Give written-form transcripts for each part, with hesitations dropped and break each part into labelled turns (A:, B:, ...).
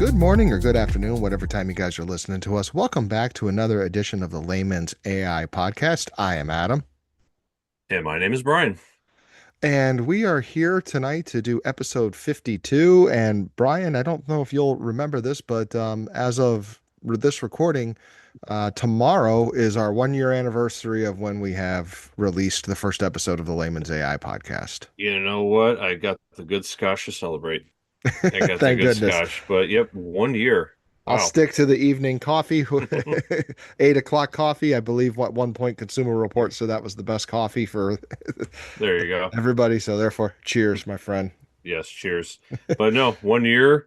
A: Good morning or good afternoon, whatever time you guys are listening to us. Welcome back to another edition of the Layman's AI podcast. I am Adam,
B: And my name is Brian.
A: and we are here tonight to do episode 52. And Brian, I don't know if you'll remember this, but as of this recording, tomorrow is our 1 year anniversary of when we have released the first episode of the Layman's AI podcast.
B: You know what? I got the good scotch to celebrate. I got the
A: Thank
B: good
A: goodness.
B: scotch, but yep, 1 year.
A: I'll
B: Wow.
A: stick to the evening coffee, 8 o'clock coffee. I believe what one point Consumer Reports said that was the best coffee for
B: There you go.
A: everybody. So therefore, cheers, my friend.
B: Yes, cheers. But no, 1 year,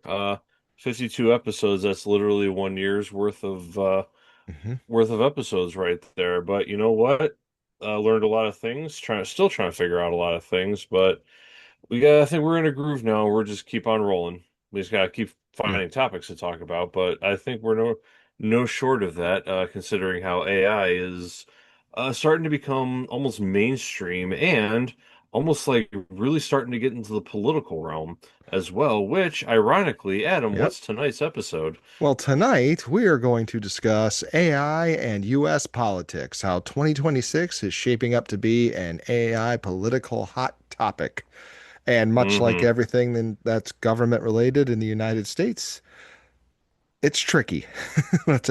B: 52 episodes. That's literally 1 year's
A: Hmm.
B: worth of episodes right there. But you know what? Learned a lot of things, still trying to figure out a lot of things, but I think we're in a groove now. We're just keep on rolling. We just gotta keep finding topics to talk about, but I think we're no short of that, considering how AI is starting to become almost mainstream and almost like really starting to get into the political realm as well, which ironically, Adam,
A: Yep.
B: what's tonight's episode?
A: Well, tonight we are going to discuss AI and U.S. politics, how 2026 is shaping up to be an AI political hot topic. And much like
B: Hmm.
A: everything that's government related in the United States, it's tricky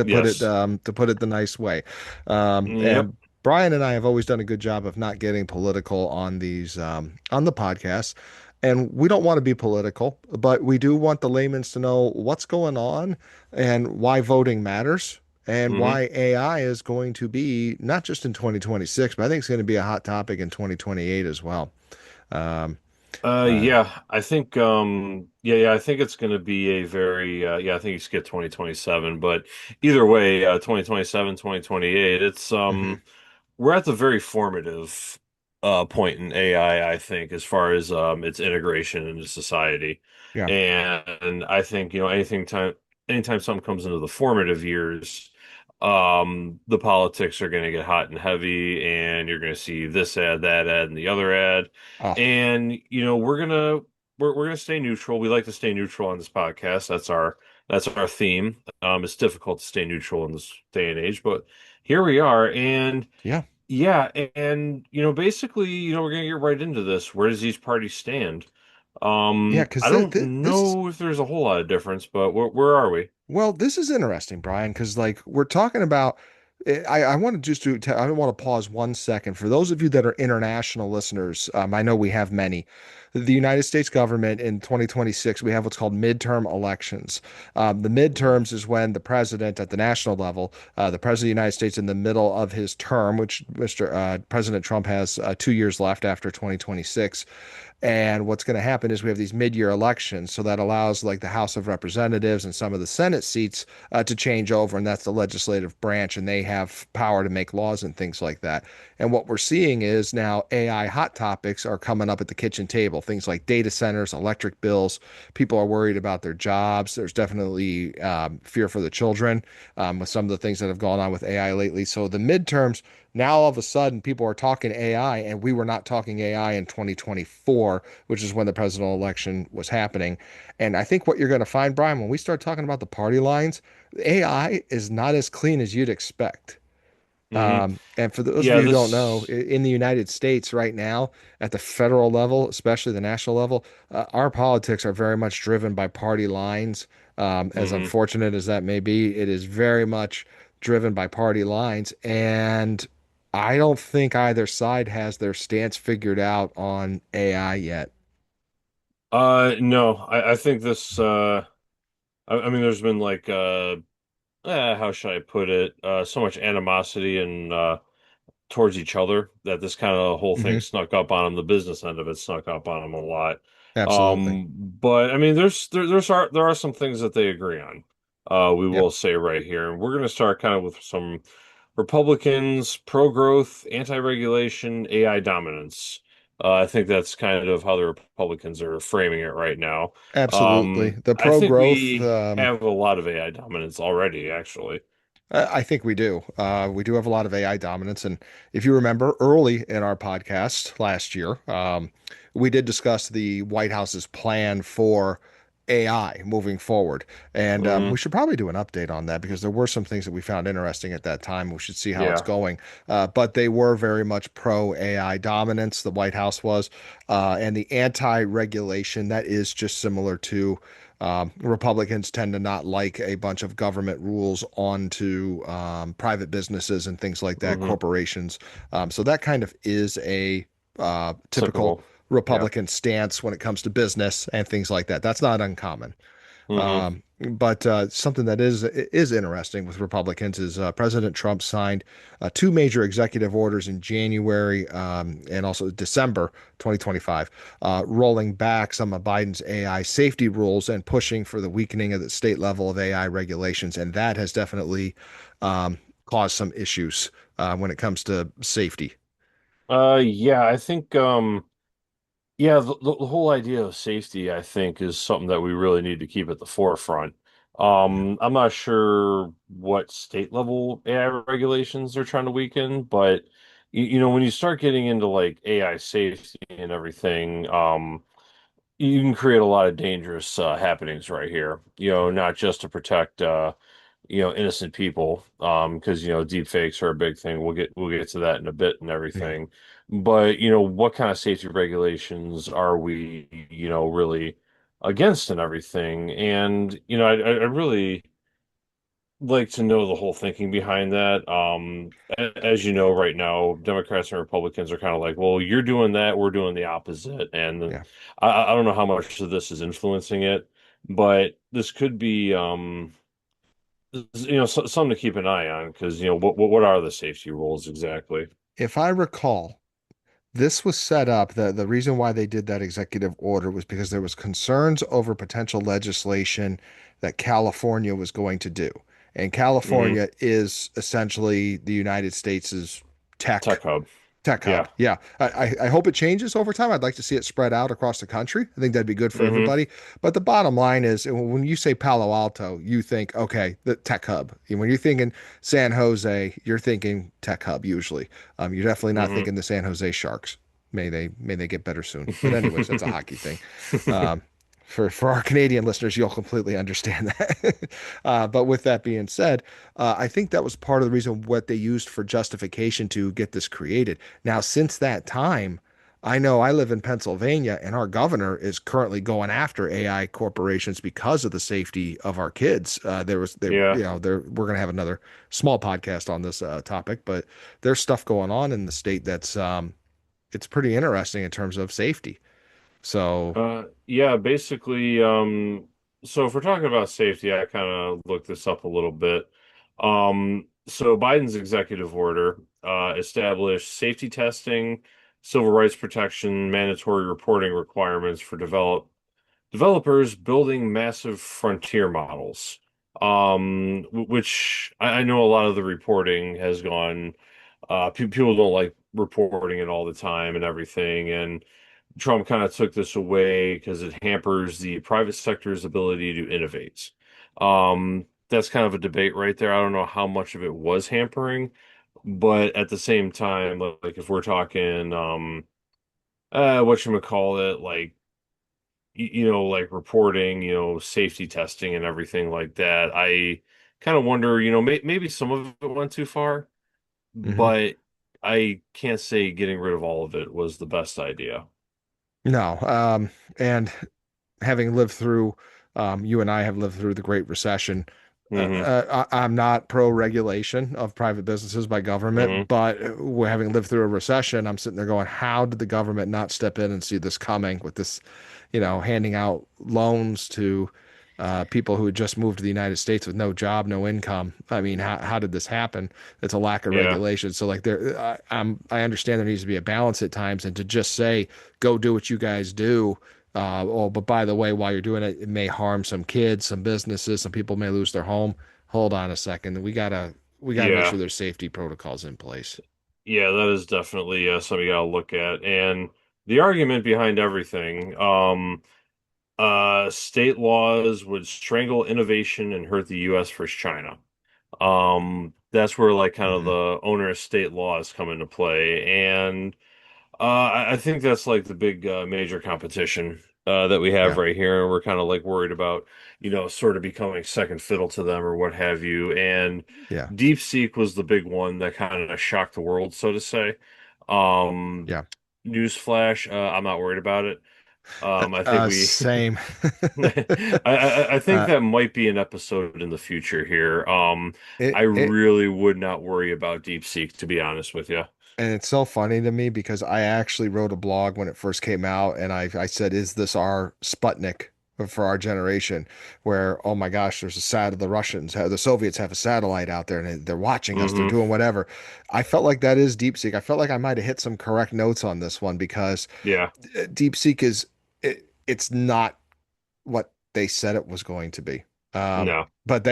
B: Yes.
A: to put it the nice way.
B: Yep.
A: And Brian and I have always done a good job of not getting political on these on the podcast. And we don't want to be political, but we do want the layman's to know what's going on and why voting matters and
B: Hmm.
A: why AI is going to be not just in 2026, but I think it's going to be a hot topic in 2028 as well. Um, uh,
B: Yeah, I think I think it's going to be a very I think you skip 2027, but either way, 2027, 2028, it's
A: mhm.
B: we're at the very formative point in AI, I think, as far as its integration into society.
A: Yeah.
B: And I think, anytime something comes into the formative years, the politics are going to get hot and heavy, and you're going to see this ad, that ad, and the other ad.
A: Oh,
B: And we're gonna stay neutral. We like to stay neutral on this podcast. That's our theme. It's difficult to stay neutral in this day and age, but here we are. And
A: yeah.
B: yeah, and basically, we're gonna get right into this. Where does each party stand?
A: Yeah, because
B: I don't
A: this is
B: know if there's a whole lot of difference, but where are we?
A: well, this is interesting, Brian, because like we're talking about, I want to just do, I want to pause 1 second. For those of you that are international listeners, I know we have many. The United States government in 2026, we have what's called midterm elections. The midterms is when the president at the national level, the president of the United States in the middle of his term, which Mr. President Trump has 2 years left after 2026. And what's going to happen is we have these mid-year elections, so that allows like the House of Representatives and some of the Senate seats to change over, and that's the legislative branch, and they have power to make laws and things like that. And what we're seeing is now AI hot topics are coming up at the kitchen table. Things like data centers, electric bills. People are worried about their jobs. There's definitely fear for the children with some of the things that have gone on with AI lately. So the midterms now all of a sudden people are talking AI, and we were not talking AI in 2024, which is when the presidential election was happening. And I think what you're going to find, Brian, when we start talking about the party lines, AI is not as clean as you'd expect.
B: Hmm.
A: And for those of
B: Yeah,
A: you who don't know,
B: this.
A: in the United States right now, at the federal level, especially the national level, our politics are very much driven by party lines. As
B: Hmm.
A: unfortunate as that may be, it is very much driven by party lines. And I don't think either side has their stance figured out on AI yet.
B: No, I think this. I mean, there's been like how should I put it? So much animosity and towards each other that this kind of whole thing
A: Hmm.
B: snuck up on them. The business end of it snuck up on them a lot.
A: Absolutely.
B: But I mean, there are some things that they agree on. We
A: Yep.
B: will say right here, and we're going to start kind of with some Republicans, pro-growth, anti-regulation, AI dominance. I think that's kind of how the Republicans are framing it right now.
A: Absolutely. The
B: I
A: pro
B: think
A: growth,
B: we have a lot of AI dominance already, actually.
A: I think we do. We do have a lot of AI dominance. And if you remember early in our podcast last year, we did discuss the White House's plan for AI moving forward. And we
B: Mm,
A: should probably do an update on that because there were some things that we found interesting at that time. We should see how it's
B: yeah.
A: going. But they were very much pro AI dominance, the White House was, and the anti-regulation that is just similar to. Republicans tend to not like a bunch of government rules onto private businesses and things like that,
B: Hmm.
A: corporations. So that kind of is a typical
B: Typical. Yeah.
A: Republican stance when it comes to business and things like that. That's not uncommon.
B: Hmm.
A: But something that is interesting with Republicans is President Trump signed two major executive orders in January and also December 2025, rolling back some of Biden's AI safety rules and pushing for the weakening of the state level of AI regulations. And that has definitely caused some issues when it comes to safety.
B: Yeah, I think yeah, the whole idea of safety, I think, is something that we really need to keep at the forefront. I'm not sure what state level AI regulations they're trying to weaken, but when you start getting into like AI safety and everything, you can create a lot of dangerous happenings right here. Not just to protect innocent people, because deep fakes are a big thing. We'll get to that in a bit and
A: Yeah.
B: everything. But what kind of safety regulations are we, really against and everything? And I really like to know the whole thinking behind that. As you know, right now, Democrats and Republicans are kind of like, well, you're doing that, we're doing the opposite, and
A: Yeah.
B: I don't know how much of this is influencing it, but this could be, something to keep an eye on because what are the safety rules exactly?
A: If I recall, this was set up, the reason why they did that executive order was because there was concerns over potential legislation that California was going to do. And
B: Hmm.
A: California is essentially the United States' tech
B: Tech hub.
A: Tech hub.
B: Yeah.
A: Yeah. I hope it changes over time. I'd like to see it spread out across the country. I think that'd be good for
B: Hmm.
A: everybody. But the bottom line is when you say Palo Alto, you think, okay, the tech hub. And when you're thinking San Jose, you're thinking tech hub usually. You're definitely not
B: Hmm.
A: thinking the San Jose Sharks. May they get better soon. But anyways, that's a hockey thing. Um, for our Canadian listeners, you'll completely understand that. But with that being said, I think that was part of the reason what they used for justification to get this created. Now, since that time, I know I live in Pennsylvania and our governor is currently going after AI corporations because of the safety of our kids.
B: Yeah.
A: We're going to have another small podcast on this topic, but there's stuff going on in the state that's it's pretty interesting in terms of safety. So,
B: Yeah, basically, so if we're talking about safety, I kind of looked this up a little bit. So Biden's executive order established safety testing, civil rights protection, mandatory reporting requirements for developers building massive frontier models. Which I know a lot of the reporting has gone, people don't like reporting it all the time and everything, and Trump kind of took this away because it hampers the private sector's ability to innovate. That's kind of a debate right there. I don't know how much of it was hampering, but at the same time, like if we're talking, whatchamacallit, like, like reporting, safety testing and everything like that, I kind of wonder, maybe some of it went too far,
A: mhm.
B: but I can't say getting rid of all of it was the best idea.
A: No. And having lived through, you and I have lived through the Great Recession.
B: Hmm.
A: I'm not pro regulation of private businesses by government,
B: Hmm.
A: but we're having lived through a recession. I'm sitting there going, how did the government not step in and see this coming with this, handing out loans to people who had just moved to the United States with no job, no income? I mean, how did this happen? It's a lack of
B: Yeah.
A: regulation. So like I understand there needs to be a balance at times, and to just say, go do what you guys do. Oh, but by the way, while you're doing it, it may harm some kids, some businesses, some people may lose their home. Hold on a second. We gotta make
B: Yeah.
A: sure there's safety protocols in place.
B: Yeah, that is definitely something you gotta look at. And the argument behind everything, state laws would strangle innovation and hurt the US versus China. That's where like kind of
A: Hmm.
B: the onerous state laws come into play. And I think that's like the big major competition. that we have
A: Yeah.
B: right here, and we're kind of like worried about, sort of becoming second fiddle to them or what have you. And
A: Yeah.
B: DeepSeek was the big one that kind of shocked the world, so to say. Um,
A: Yeah.
B: Newsflash, I'm not worried about it. I think we,
A: Same.
B: I think
A: uh,
B: that might be an episode in the future here. I
A: it
B: really would not worry about DeepSeek, to be honest with you.
A: and it's so funny to me because I actually wrote a blog when it first came out, and I said, "Is this our Sputnik for our generation?" Where, oh my gosh, there's a sat the Russians, the Soviets have a satellite out there, and they're watching us, they're
B: Hmm.
A: doing whatever. I felt like that is DeepSeek. I felt like I might have hit some correct notes on this one because
B: Yeah,
A: DeepSeek it's not what they said it was going to be.
B: no.
A: But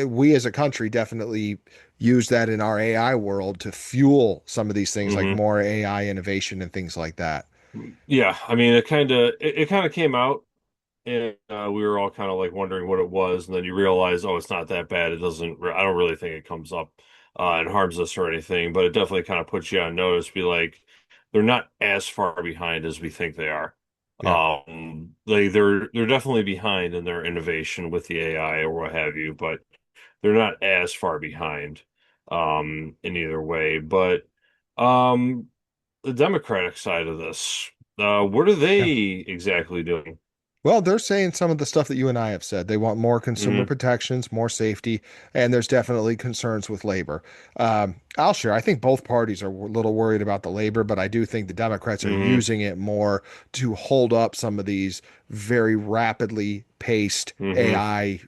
A: we as a country definitely use that in our AI world to fuel some of these things like
B: Hmm.
A: more AI innovation and things like that.
B: Yeah, I mean, it kind of came out, and we were all kind of like wondering what it was, and then you realize, oh, it's not that bad. It doesn't. I don't really think it comes up and harms us or anything, but it definitely kind of puts you on notice. Be like, they're not as far behind as we think they are.
A: Yeah.
B: They're definitely behind in their innovation with the AI or what have you, but they're not as far behind in either way. But um, the Democratic side of this, what are
A: Yeah.
B: they exactly doing?
A: Well, they're saying some of the stuff that you and I have said. They want more consumer
B: Hmm.
A: protections, more safety, and there's definitely concerns with labor. I'll share. I think both parties are a little worried about the labor, but I do think the Democrats are
B: Hmm.
A: using it more to hold up some of these very rapidly paced
B: Hmm.
A: AI,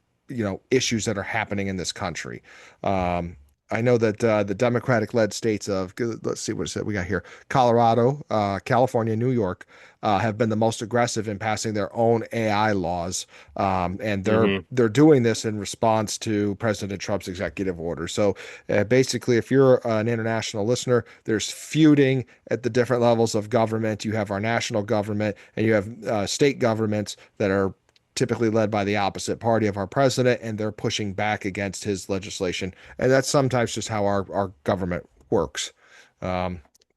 A: issues that are happening in this country. Um, I know that the Democratic-led states of, let's see what is it we got here, Colorado, California, New York have been the most aggressive in passing their own AI laws, and they're
B: Hmm.
A: they're doing this in response to President Trump's executive order. So basically, if you're an international listener, there's feuding at the different levels of government. You have our national government, and you have state governments that are typically led by the opposite party of our president, and they're pushing back against his legislation. And that's sometimes just how our government works.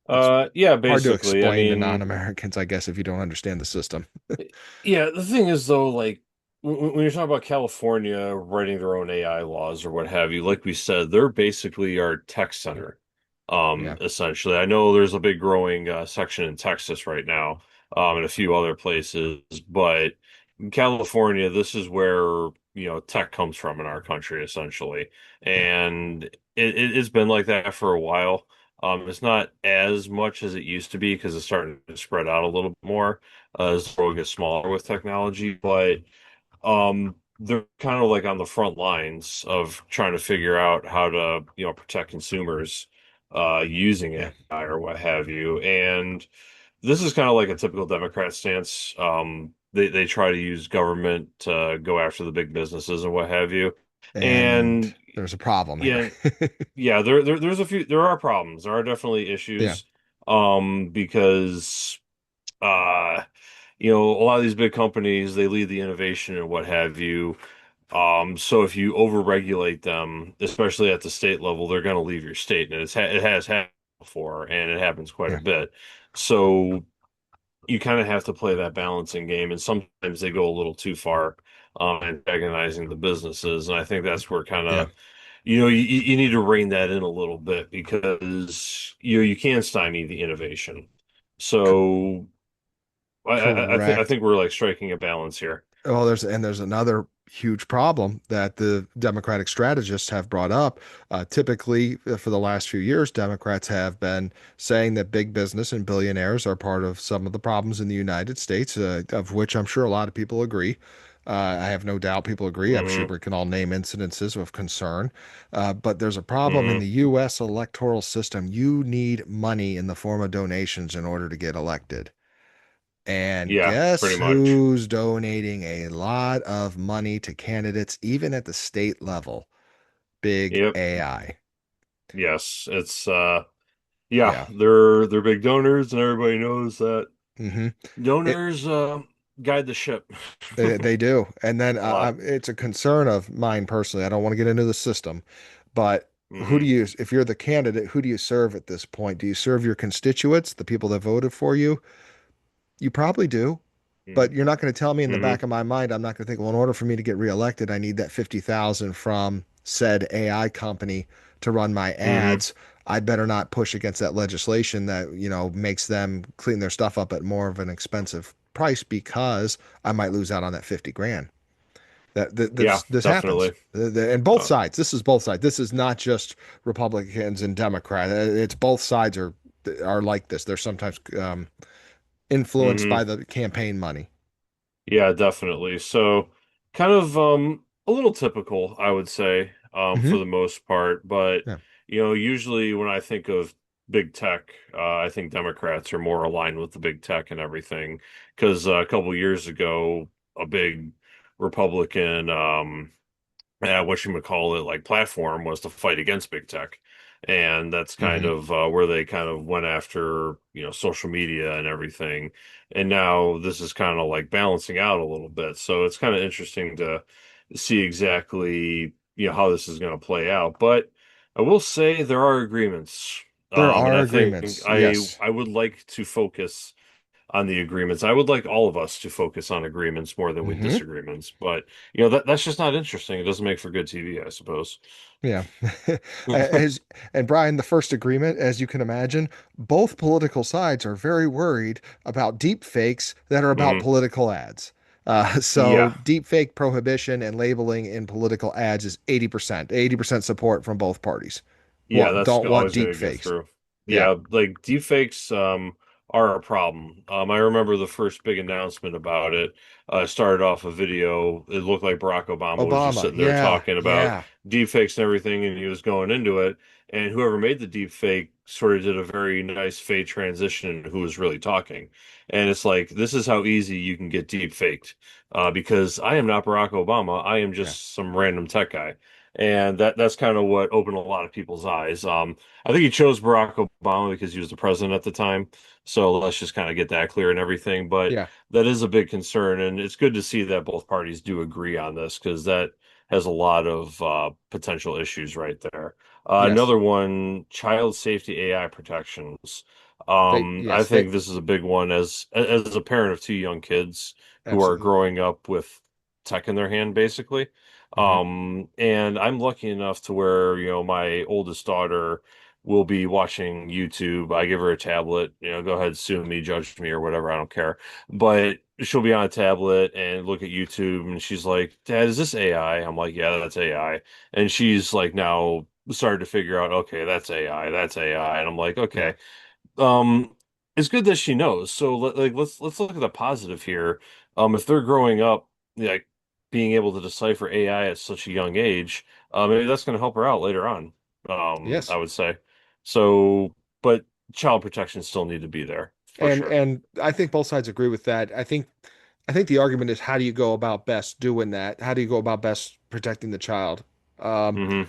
A: It's
B: Yeah,
A: hard to
B: basically. I
A: explain to
B: mean,
A: non-Americans, I guess, if you don't understand the system.
B: yeah, the thing is though, like when you're talking about California writing their own AI laws or what have you, like we said, they're basically our tech center,
A: Yeah,
B: essentially. I know there's a big growing section in Texas right now, and a few other places, but in California, this is where, tech comes from in our country, essentially.
A: yeah,
B: And it's been like that for a while. It's not as much as it used to be because it's starting to spread out a little more as the world gets smaller with technology, but they're kind of like on the front lines of trying to figure out how to, protect consumers using
A: yeah,
B: AI or what have you. And this is kind of like a typical Democrat stance. They try to use government to go after the big businesses and what have you.
A: and
B: And
A: there's a problem here.
B: yeah, yeah, there are problems. There are definitely
A: Yeah,
B: issues. Because uh a lot of these big companies, they lead the innovation and what have you. So if you overregulate them, especially at the state level, they're going to leave your state, and it has happened before, and it happens quite a
A: yeah,
B: bit. So you kind of have to play that balancing game, and sometimes they go a little too far, antagonizing the businesses, and I think that's where kind
A: yeah,
B: of you need to rein that in a little bit because you can stymie the innovation.
A: c-
B: So I
A: correct.
B: think we're like striking a balance here.
A: Well, there's another huge problem that the Democratic strategists have brought up. Typically, for the last few years, Democrats have been saying that big business and billionaires are part of some of the problems in the United States, of which I'm sure a lot of people agree. I have no doubt people agree. I'm sure
B: Hmm.
A: we can all name incidences of concern. But there's a problem in
B: Hmm.
A: the U.S. electoral system. You need money in the form of donations in order to get elected. And
B: Yeah,
A: guess
B: pretty much.
A: who's donating a lot of money to candidates, even at the state level? Big
B: Yep.
A: AI.
B: Yes. It's yeah,
A: Yeah.
B: they're big donors and everybody knows that
A: hmm It
B: donors guide the ship.
A: they do. And then
B: A lot.
A: it's a concern of mine personally. I don't want to get into the system, but who do
B: Hmm.
A: you, if you're the candidate, who do you serve at this point? Do you serve your constituents, the people that voted for you? You probably do. But you're not going to tell me in the
B: Mm-hmm.
A: back of my mind, I'm not going to think, well, in order for me to get reelected, I need that 50,000 from said AI company to run my
B: Mm-hmm.
A: ads. I better not push against that legislation that, makes them clean their stuff up at more of an expensive price because I might lose out on that 50 grand.
B: Yeah,
A: This happens.
B: definitely.
A: And both
B: Uh,
A: sides. This is both sides. This is not just Republicans and Democrats. It's both sides are like this. They're sometimes influenced
B: mhm.
A: by the campaign money.
B: Yeah, definitely. So kind of a little typical, I would say, for
A: Hmm.
B: the most part. But
A: Yeah.
B: usually when I think of big tech, I think Democrats are more aligned with the big tech and everything. Because a couple years ago, a big Republican what you would call it, like platform was to fight against big tech. And that's kind
A: Hmm.
B: of where they kind of went after, social media and everything. And now this is kind of like balancing out a little bit. So it's kind of interesting to see exactly, how this is going to play out. But I will say there are agreements.
A: There
B: And
A: are
B: I think
A: agreements.
B: I
A: Yes.
B: I would like to focus on the agreements. I would like all of us to focus on agreements more than we
A: Hmm.
B: disagreements, but that's just not interesting. It doesn't make for good TV, I suppose.
A: Yeah. As and Brian, the first agreement, as you can imagine, both political sides are very worried about deep fakes that are about
B: Hmm.
A: political ads. So
B: Yeah,
A: deep fake prohibition and labeling in political ads is 80% support from both parties.
B: yeah, that's
A: Don't want
B: always going
A: deep
B: to get
A: fakes.
B: through.
A: Yeah.
B: Yeah, like deepfakes are a problem. I remember the first big announcement about it started off a video. It looked like Barack Obama was just
A: Obama.
B: sitting there
A: Yeah.
B: talking about
A: Yeah.
B: deepfakes and everything, and he was going into it. And whoever made the deepfake sort of did a very nice fade transition in who was really talking. And it's like, this is how easy you can get deepfaked. Because I am not Barack Obama. I am
A: Yeah.
B: just some random tech guy. And that's kind of what opened a lot of people's eyes. I think he chose Barack Obama because he was the president at the time. So let's just kind of get that clear and everything. But
A: Yeah.
B: that is a big concern, and it's good to see that both parties do agree on this because that has a lot of potential issues right there.
A: Yes.
B: Another one, child safety AI protections. I
A: Yes, they
B: think this is a big one as a parent of two young kids who are
A: absolutely.
B: growing up with tech in their hand, basically.
A: Hmm.
B: And I'm lucky enough to where, my oldest daughter will be watching YouTube. I give her a tablet, go ahead, sue me, judge me, or whatever. I don't care. But she'll be on a tablet and look at YouTube, and she's like, "Dad, is this AI?" I'm like, "Yeah, that's AI." And she's like, now started to figure out, okay, that's AI, that's AI. And I'm like,
A: Yeah.
B: okay. Um, it's good that she knows. So let's look at the positive here. If they're growing up, like being able to decipher AI at such a young age, maybe that's going to help her out later on. I
A: Yes.
B: would say. So, but child protection still need to be there for sure.
A: And I think both sides agree with that. I think the argument is how do you go about best doing that? How do you go about best protecting the child
B: Hmm.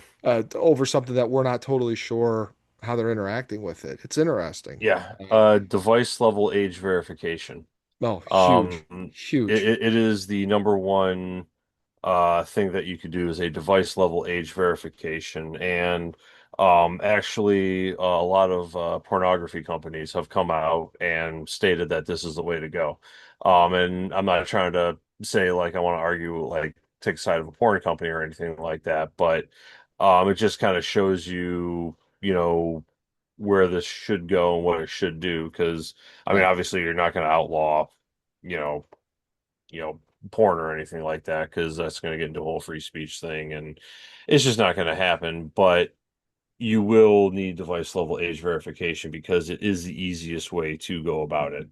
A: over something that we're not totally sure how they're interacting with it? It's interesting.
B: Yeah.
A: Uh,
B: Device level age verification.
A: oh, huge,
B: Um,
A: huge.
B: it is the number one thing that you could do is a device level age verification. And actually, a lot of pornography companies have come out and stated that this is the way to go. And I'm not trying to say like I want to argue like take side of a porn company or anything like that, but it just kind of shows you, where this should go and what it should do. Because I mean,
A: Yeah.
B: obviously, you're not going to outlaw, you know you know, porn or anything like that because that's going to get into a whole free speech thing and it's just not going to happen. But you will need device level age verification because it is the easiest way to go about it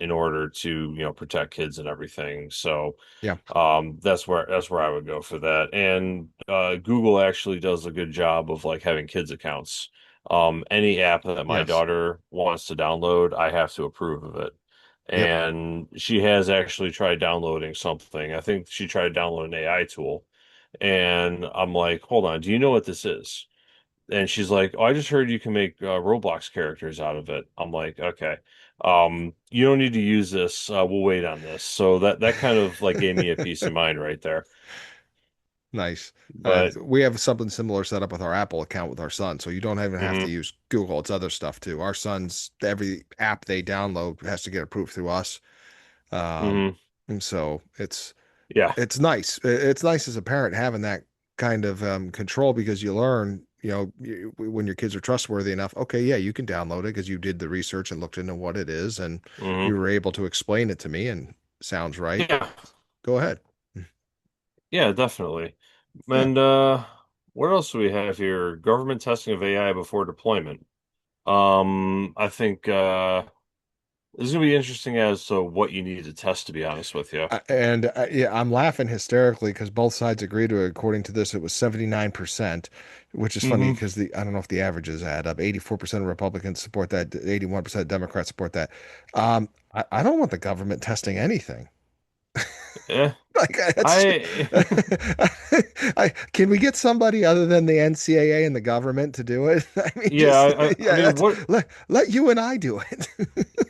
B: in order to, protect kids and everything. So
A: Yeah.
B: that's where I would go for that. And Google actually does a good job of like having kids accounts. Any app that my
A: Yes.
B: daughter wants to download, I have to approve of it.
A: Yep.
B: And she has actually tried downloading something. I think she tried downloading an AI tool. And I'm like, hold on, do you know what this is? And she's like, "Oh, I just heard you can make Roblox characters out of it." I'm like, "Okay, you don't need to use this. We'll wait on this." So that kind of like gave me a peace of mind right there.
A: Nice.
B: But
A: We have something similar set up with our Apple account with our son, so you don't even have to
B: mhm.
A: use Google. It's other stuff too. Our son's every app they download has to get approved through us.
B: Hmm.
A: And so
B: Yeah.
A: it's nice. It's nice as a parent having that kind of control because you learn, when your kids are trustworthy enough, okay, yeah, you can download it because you did the research and looked into what it is and you
B: Hmm.
A: were able to explain it to me and sounds right.
B: Yeah.
A: Go ahead.
B: Yeah, definitely.
A: Yeah.
B: And what else do we have here? Government testing of AI before deployment. I think this is gonna be interesting as to what you need to test, to be honest with you.
A: And yeah, I'm laughing hysterically because both sides agree to it. According to this, it was 79%, which is funny
B: Hmm.
A: because I don't know if the averages add up. 84% of Republicans support that, 81% Democrats support that. I don't want the government testing anything.
B: Yeah.
A: Like that's
B: I
A: can we get somebody other than the NCAA and the government to do it? I mean,
B: yeah,
A: just
B: I
A: yeah,
B: mean
A: that's
B: what
A: let you and I do it.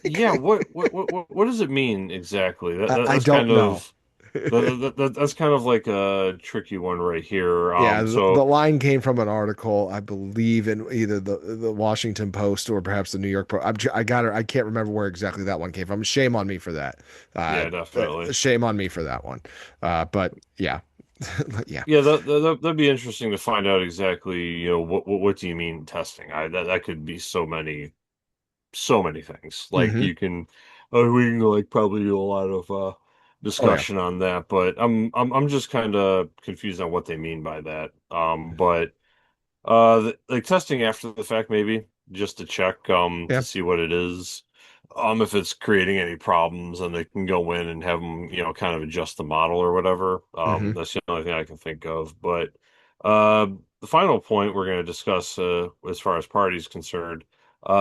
B: yeah, what does it mean exactly?
A: I
B: That's
A: don't
B: kind
A: know.
B: of that's kind of like a tricky one right here.
A: Yeah, the
B: So
A: line came from an article, I believe, in either the Washington Post or perhaps the New York Post. I got it. I can't remember where exactly that one came from. Shame on me for that.
B: yeah, definitely.
A: Shame on me for that one. But yeah, yeah.
B: Yeah, that'd be interesting to find out exactly, what do you mean testing? That could be so many things. Like
A: Hmm.
B: you can we can like probably do a lot of
A: Oh yeah.
B: discussion on that, but I'm just kind of confused on what they mean by that. But like testing after the fact maybe just to check
A: Yeah.
B: to see what it is. If it's creating any problems and they can go in and have them, kind of adjust the model or whatever.
A: Hmm.
B: That's the only thing I can think of. But uh, the final point we're going to discuss, as far as parties concerned,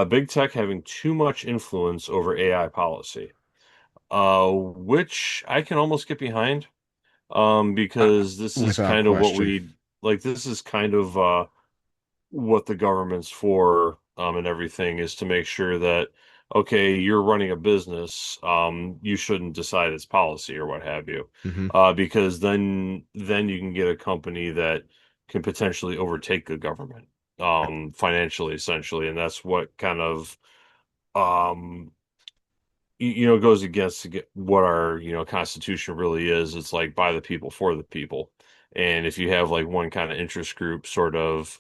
B: big tech having too much influence over AI policy, which I can almost get behind, because this is
A: Without
B: kind of what
A: question.
B: we like. This is kind of what the government's for, and everything is to make sure that, okay, you're running a business, you shouldn't decide its policy or what have you,
A: Hmm.
B: because then you can get a company that can potentially overtake the government, financially, essentially, and that's what kind of um goes against what our Constitution really is. It's like by the people for the people, and if you have like one kind of interest group sort of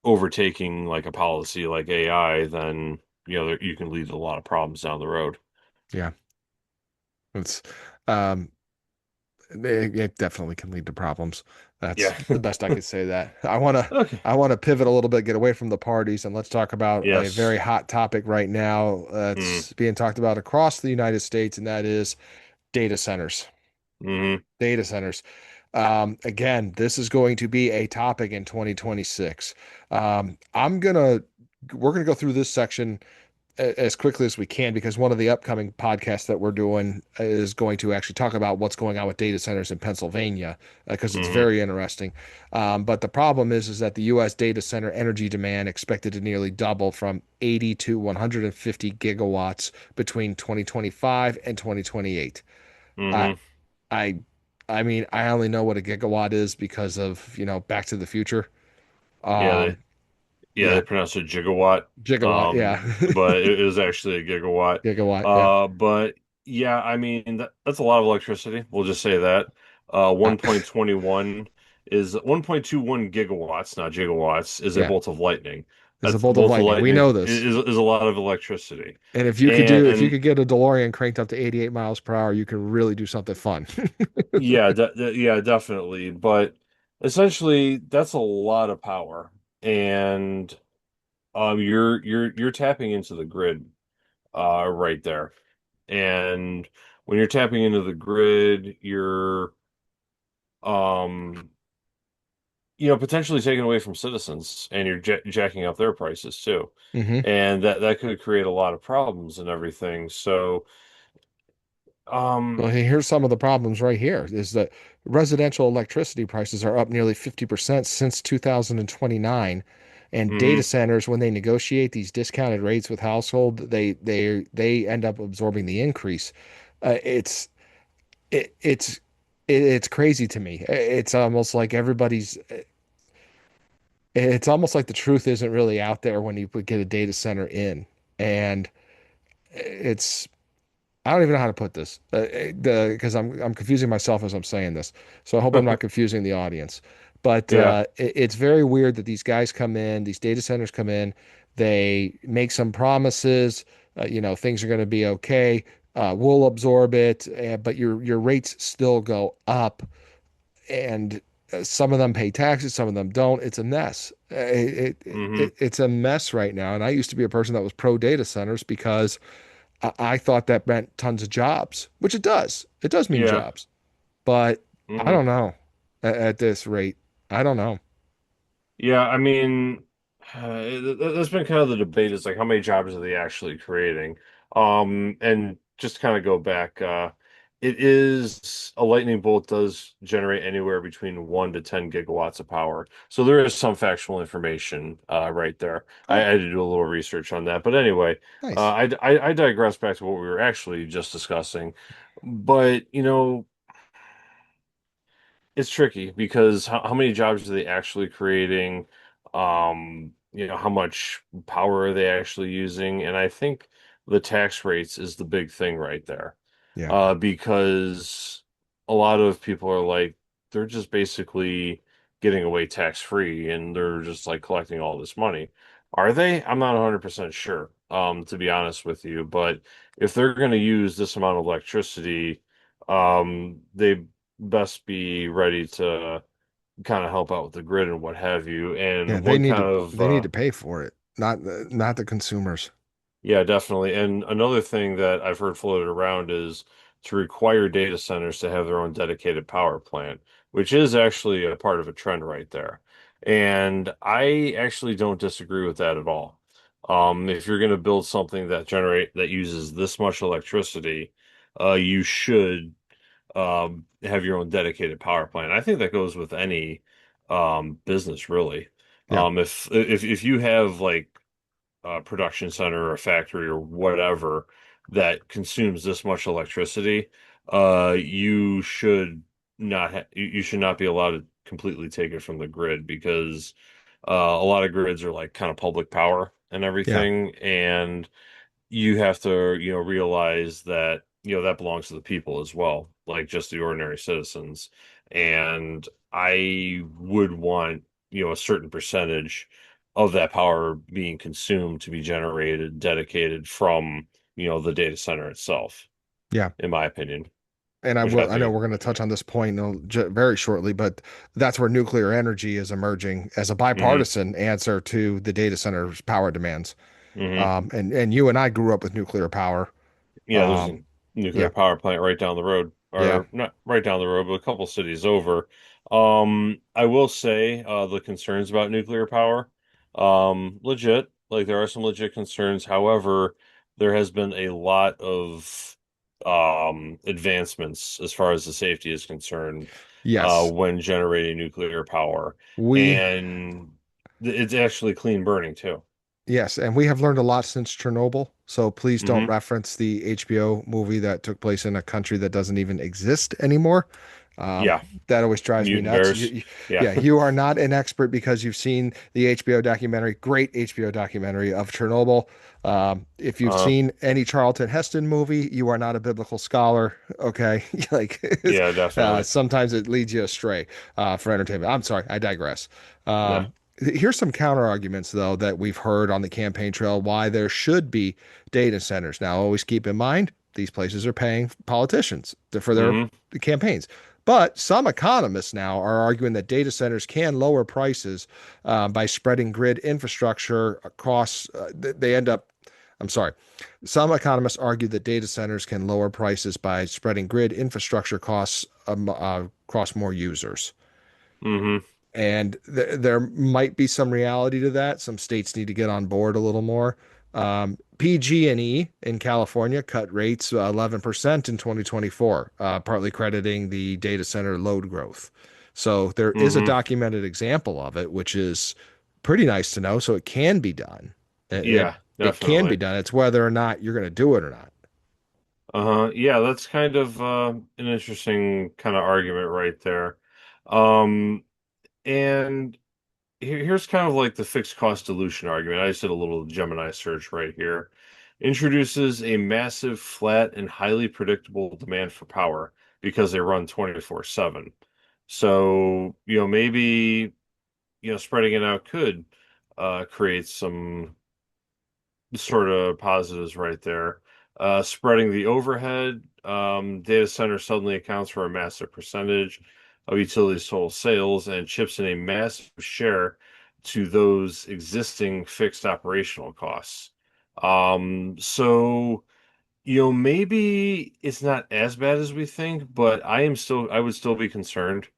B: overtaking like a policy like AI, then you can lead to a lot of problems down the road.
A: Yeah. It's um it definitely can lead to problems. That's
B: Yeah.
A: the best I could say that. I want to
B: Okay.
A: I want to pivot a little bit, get away from the parties, and let's talk about a very
B: Yes.
A: hot topic right now
B: Mm.
A: that's being talked about across the United States, and that is data centers.
B: Hmm.
A: Data centers. Again, this is going to be a topic in 2026. We're gonna go through this section as quickly as we can because one of the upcoming podcasts that we're doing is going to actually talk about what's going on with data centers in Pennsylvania because it's
B: Hmm.
A: very interesting. But the problem is that the U.S. data center energy demand expected to nearly double from 80 to 150 gigawatts between 2025 and 2028. I
B: Hmm.
A: I I mean, I only know what a gigawatt is because of, Back to the Future.
B: Yeah,
A: Um,
B: they
A: yeah,
B: pronounce it gigawatt,
A: gigawatt, yeah.
B: but it is actually a gigawatt.
A: Gigawatt, yeah.
B: But yeah, I mean that's a lot of electricity. We'll just say that.
A: Uh,
B: 1.21 gigawatts, not gigawatts, is a
A: yeah.
B: bolt of lightning.
A: Is a
B: That's a
A: bolt of
B: bolt of
A: lightning. We
B: lightning
A: know this.
B: is a lot of electricity.
A: And if you
B: And
A: could get a DeLorean cranked up to 88 miles per hour, you can really do something fun.
B: yeah, yeah, definitely. But essentially, that's a lot of power, and you're tapping into the grid, right there. And when you're tapping into the grid, you're um, potentially taking away from citizens, and you're jacking up their prices too,
A: Hmm.
B: and that could create a lot of problems and everything. So,
A: Well,
B: um,
A: here's some of the problems right here is that residential electricity prices are up nearly 50% since 2029. And data
B: mhm,
A: centers, when they negotiate these discounted rates with household, they end up absorbing the increase. Uh, it's it, it's it's crazy to me. It's almost like it's almost like the truth isn't really out there when you get a data center in. And it's I don't even know how to put this because I'm confusing myself as I'm saying this. So I hope I'm not confusing the audience. But
B: Yeah.
A: it's very weird that these guys come in, these data centers come in, they make some promises, things are going to be okay. We'll absorb it, but your rates still go up, and some of them pay taxes, some of them don't. It's a mess.
B: Hmm.
A: It's a mess right now. And I used to be a person that was pro data centers because I thought that meant tons of jobs, which it does. It does mean
B: Yeah.
A: jobs, but I
B: Hmm.
A: don't know at this rate. I don't know.
B: Yeah, I mean, that's been kind of the debate is like how many jobs are they actually creating? And just to kind of go back, it is a lightning bolt does generate anywhere between 1 to 10 gigawatts of power. So there is some factual information right there. I
A: Oh,
B: had to do a little research on that. But anyway,
A: nice.
B: I digress back to what we were actually just discussing. But, it's tricky because how many jobs are they actually creating? How much power are they actually using? And I think the tax rates is the big thing right there.
A: Yeah.
B: Because a lot of people are like, they're just basically getting away tax free and they're just like collecting all this money. Are they? I'm not 100% sure, to be honest with you. But if they're going to use this amount of electricity, they best be ready to kind of help out with the grid and what have you.
A: Yeah,
B: And one kind of
A: they need to pay for it, not the consumers.
B: yeah, definitely. And another thing that I've heard floated around is to require data centers to have their own dedicated power plant, which is actually a part of a trend right there. And I actually don't disagree with that at all. If you're going to build something that uses this much electricity, you should have your own dedicated power plant. I think that goes with any business really.
A: Yeah.
B: If you have like a production center or a factory or whatever that consumes this much electricity, you should you should not be allowed to completely take it from the grid because a lot of grids are like kind of public power and
A: Yeah.
B: everything, and you have to, realize that, that belongs to the people as well, like just the ordinary citizens. And I would want, a certain percentage of that power being consumed to be generated, dedicated from, the data center itself,
A: Yeah.
B: in my opinion,
A: And
B: which I
A: I know
B: think,
A: we're going to touch on this point very shortly, but that's where nuclear energy is emerging as a
B: hmm
A: bipartisan answer to the data center's power demands.
B: hmm
A: And you and I grew up with nuclear power.
B: Yeah, there's a
A: Um,
B: nuclear
A: yeah.
B: power plant right down the road,
A: Yeah.
B: or not right down the road, but a couple cities over. I will say the concerns about nuclear power, legit. Like there are some legit concerns. However, there has been a lot of advancements as far as the safety is concerned
A: Yes.
B: when generating nuclear power,
A: We
B: and it's actually clean burning too.
A: Yes, and we have learned a lot since Chernobyl. So please don't
B: Hmm.
A: reference the HBO movie that took place in a country that doesn't even exist anymore. Um,
B: Yeah,
A: that always drives me
B: mutant
A: nuts.
B: bears. Yeah.
A: Yeah, you are not an expert because you've seen the HBO documentary, great HBO documentary of Chernobyl. If you've
B: Uh,
A: seen any Charlton Heston movie, you are not a biblical scholar. Okay, like
B: yeah, definitely.
A: sometimes it leads you astray for entertainment. I'm sorry, I digress.
B: Yeah.
A: Um, Here's some counter arguments, though, that we've heard on the campaign trail why there should be data centers. Now, always keep in mind these places are paying politicians for their
B: Hmm.
A: campaigns. But some economists now are arguing that data centers can lower prices by spreading grid infrastructure across. They end up, I'm sorry. Some economists argue that data centers can lower prices by spreading grid infrastructure costs across more users.
B: Hmm.
A: And there might be some reality to that. Some states need to get on board a little more. PG&E in California cut rates 11% in 2024, partly crediting the data center load growth. So there is a
B: Hmm.
A: documented example of it, which is pretty nice to know. So it can be done.
B: Yeah,
A: It can be
B: definitely.
A: done. It's whether or not you're going to do it or not.
B: Uh-huh. Yeah, that's kind of an interesting kind of argument right there. Um, and here's kind of like the fixed cost dilution argument. I just did a little Gemini search right here. introduces a massive, flat, and highly predictable demand for power because they run 24/7. So, maybe, spreading it out could create some sort of positives right there. Spreading the overhead, data center suddenly accounts for a massive percentage of utilities' total sales and chips in a massive share to those existing fixed operational costs. So, maybe it's not as bad as we think, but I would still be concerned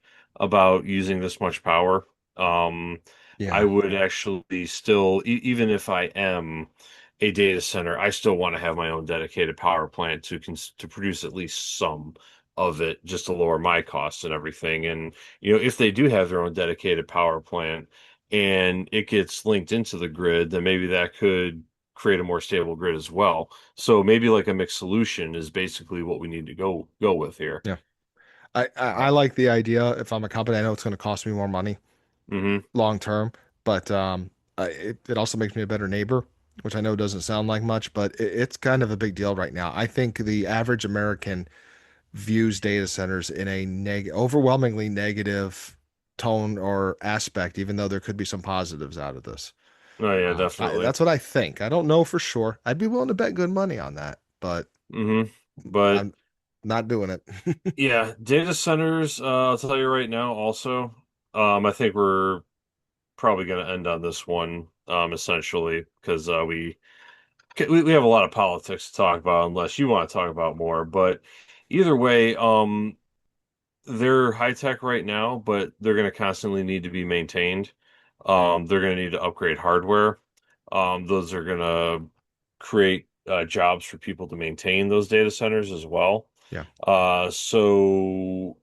B: about using this much power. Um, I
A: Yeah.
B: would actually still, even if I am a data center, I still want to have my own dedicated power plant to produce at least some of it just to lower my costs and everything. And, if they do have their own dedicated power plant and it gets linked into the grid, then maybe that could create a more stable grid as well. So maybe like a mixed solution is basically what we need to go with here.
A: Yeah. I like the idea. If I'm a company, I know it's going to cost me more money
B: Hmm.
A: long term, but it also makes me a better neighbor, which I know doesn't sound like much, but it's kind of a big deal right now. I think the average American views data centers in a overwhelmingly negative tone or aspect, even though there could be some positives out of this.
B: Oh yeah, definitely.
A: That's what I think. I don't know for sure. I'd be willing to bet good money on that, but
B: Hmm. But
A: I'm not doing it.
B: yeah, data centers, I'll tell you right now also, I think we're probably going to end on this one, essentially, because we have a lot of politics to talk about unless you want to talk about more. But either way, they're high tech right now, but they're going to constantly need to be maintained. They're going to need to upgrade hardware. Those are going to create jobs for people to maintain those data centers as well.
A: Yeah.
B: So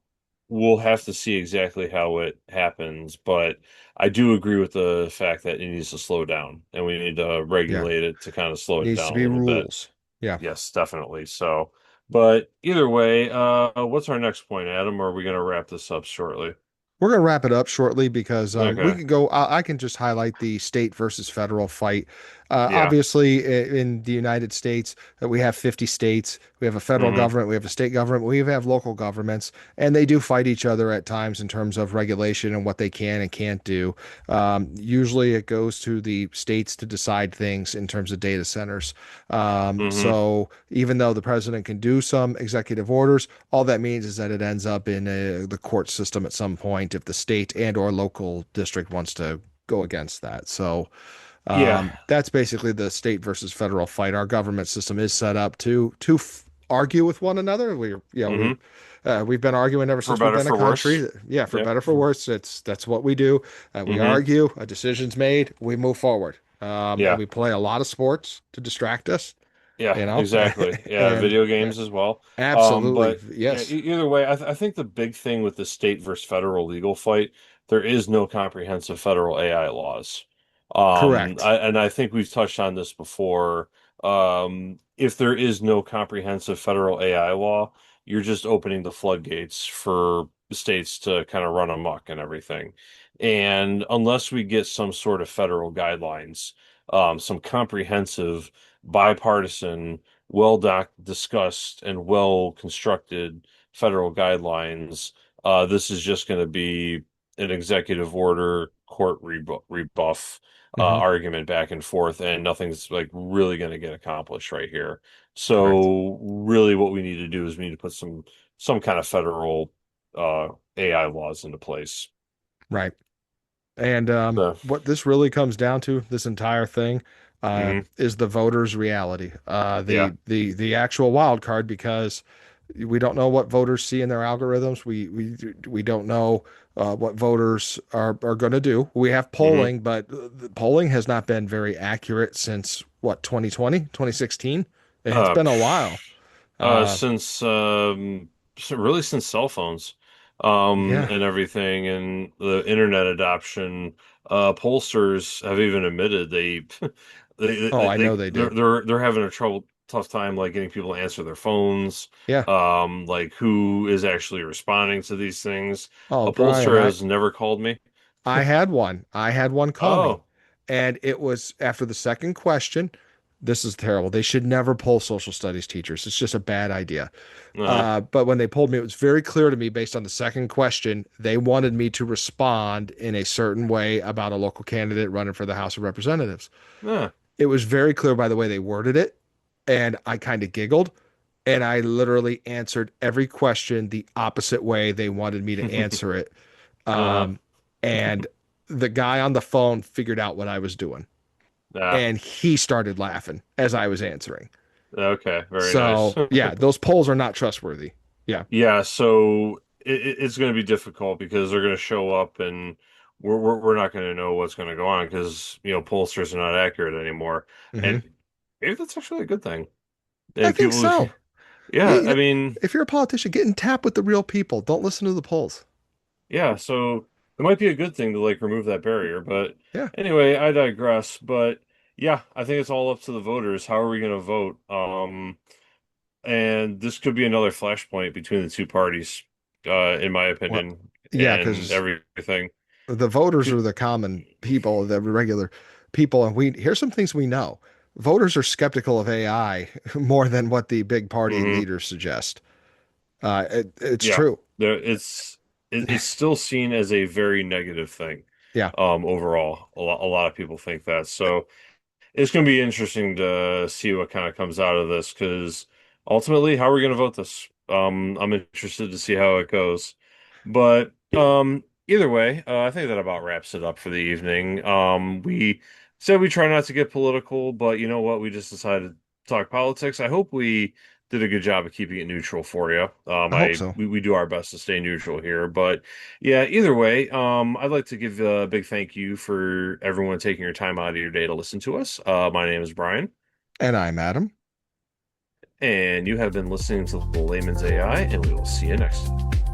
B: we'll have to see exactly how it happens, but I do agree with the fact that it needs to slow down and we need to
A: Yeah.
B: regulate it to kind of slow it
A: Needs to
B: down a
A: be
B: little bit.
A: rules. Yeah.
B: Yes, definitely. So, but either way, what's our next point, Adam? Or are we going to wrap this up shortly?
A: We're going to wrap it up shortly because we
B: Okay.
A: can go. I can just highlight the state versus federal fight.
B: Yeah.
A: Obviously, in the United States, we have 50 states. We have a federal
B: Hmm.
A: government. We have a state government. We have local governments, and they do fight each other at times in terms of regulation and what they can and can't do. Usually, it goes to the states to decide things in terms of data centers.
B: Hmm.
A: So even though the president can do some executive orders, all that means is that it ends up in the court system at some point if the state and or local district wants to go against that. So
B: Yeah.
A: that's basically the state versus federal fight. Our government system is set up to argue with one another.
B: Hmm.
A: We've been arguing ever
B: For
A: since we've
B: better,
A: been a
B: for worse.
A: country. Yeah, for
B: Yep.
A: better for worse. That's what we do. We
B: Hmm.
A: argue. A decision's made. We move forward. And
B: Yeah.
A: we play a lot of sports to distract us.
B: Yeah,
A: You know,
B: exactly. Yeah,
A: and
B: video games as well.
A: absolutely
B: But yeah,
A: yes,
B: either way, I think the big thing with the state versus federal legal fight, there is no comprehensive federal AI laws.
A: correct.
B: And I think we've touched on this before. If there is no comprehensive federal AI law, you're just opening the floodgates for states to kind of run amok and everything. And unless we get some sort of federal guidelines, some comprehensive bipartisan, discussed, and well constructed federal guidelines. This is just going to be an executive order, rebuff
A: Hmm.
B: argument back and forth, and nothing's like really going to get accomplished right here.
A: Correct.
B: So really, what we need to do is we need to put some kind of federal AI laws into place.
A: Right. And
B: So,
A: what this really comes down to, this entire thing,
B: mhm,
A: is the voters' reality.
B: yeah.
A: The actual wild card because we don't know what voters see in their algorithms. We don't know what voters are going to do. We have
B: Hmm.
A: polling, but the polling has not been very accurate since what 2020, 2016. It's
B: Uh,
A: been a while. Uh,
B: since really since cell phones,
A: yeah.
B: and everything, and the internet adoption, pollsters have even admitted
A: Oh, I know they do.
B: they're having a tough time like getting people to answer their phones,
A: Yeah.
B: like who is actually responding to these things.
A: Oh,
B: A
A: Brian,
B: pollster has never called me.
A: I had one. I had one call me,
B: Oh,
A: and it was after the second question. this is terrible. They should never poll social studies teachers. It's just a bad idea.
B: Uh-huh.
A: But when they polled me, it was very clear to me based on the second question, they wanted me to respond in a certain way about a local candidate running for the House of Representatives.
B: Yeah.
A: It was very clear by the way they worded it, and I kind of giggled, and I literally answered every question the opposite way they wanted me to answer it.
B: Uh-huh.
A: Um, and the guy on the phone figured out what I was doing,
B: Yeah.
A: and he started laughing as I was answering.
B: Okay. Very nice.
A: So, yeah, those polls are not trustworthy. Yeah.
B: Yeah, so it's going to be difficult because they're going to show up and we're not going to know what's going to go on because pollsters are not accurate anymore,
A: Hmm.
B: and maybe that's actually a good thing.
A: I
B: And
A: think
B: people,
A: so.
B: yeah, I mean,
A: If you're a politician, get in tap with the real people. Don't listen to the polls.
B: yeah, so it might be a good thing to like remove that barrier. But
A: Yeah.
B: anyway, I digress. But yeah, I think it's all up to the voters. How are we going to vote? And this could be another flashpoint between the two parties, in my
A: Well,
B: opinion,
A: yeah,
B: and
A: because
B: everything.
A: the voters are the common people, the regular people, and here's some things we know. Voters are skeptical of AI more than what the big party
B: Hmm.
A: leaders suggest. It's
B: Yeah,
A: true.
B: it's still seen as a very negative thing.
A: Yeah,
B: Overall, a lot of people think that. So it's going to be interesting to see what kind of comes out of this because ultimately, how are we going to vote this? I'm interested to see how it goes. But either way, I think that about wraps it up for the evening. We said we try not to get political, but you know what? We just decided to talk politics. I hope we did a good job of keeping it neutral for you.
A: I hope so.
B: We do our best to stay neutral here, but yeah, either way, I'd like to give a big thank you for everyone taking your time out of your day to listen to us. My name is Brian,
A: And I'm Adam.
B: and you have been listening to the Layman's AI, and we will see you next time.